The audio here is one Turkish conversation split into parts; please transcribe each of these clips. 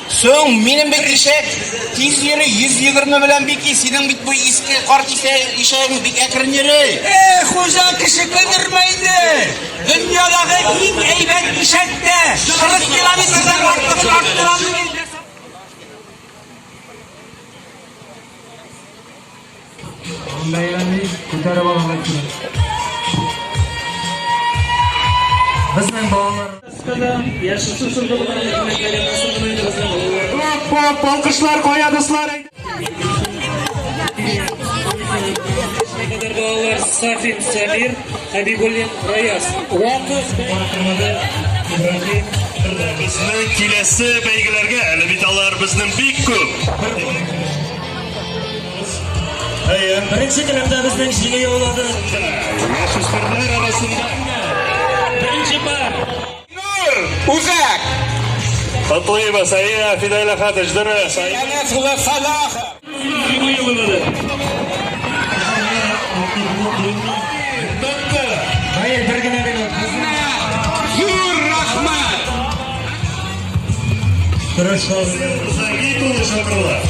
So'ng mening bir eshak tez yeri 120 bilan beki, sening bit bu eski qort eshaging bek akrin yeri. Xo'ja kishi qidirmaydi. Dunyodagi eng aybat eshakda 40 kilometrdan ortiq orttirolmaydi. Bayramni ko'tarib olmoq kerak. Bizning bolalar yaxshi so'zlar olqishlar qo'yadi do'stlar. Bolalar Safin Samir, Habibulin Rayas. Bizning kelasi belgilarga albitallar bizning bek ko'p. Birinchi klubda bizning ishga yo'lladi. Yoshlar arasida Birinchi bor. Uzak. Tatoyba sayya fidayla xatajdira sayya. Anas va Salah. Hayır, birgina bino. Yur rahmat. Sangi to'g'ri chaqirlar.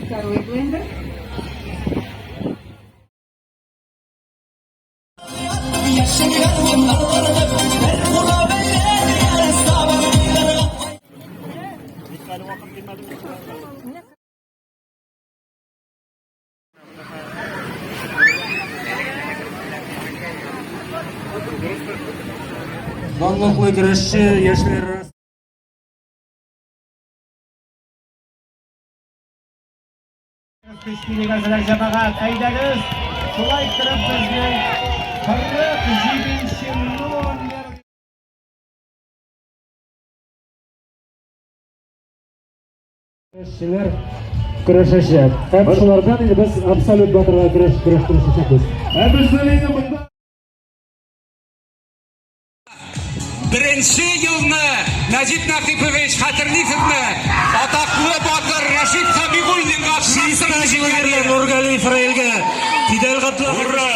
Второй блендер. Bog'liqli kurashchi yoshlar Respublikalar jamoat aydamiz. Shulay qilib bizning 47 million kurashchilar kurashashyapti. Ham shulardan endi biz absolyut botirlar kurashtirishamiz. Bizning endi bunda Birinchi yilni Najib Naqipovich Xatirlikovni atoqli botir Rashid Habibullinga Nurgaliyev Railga Fidel Qatlar. Hurra!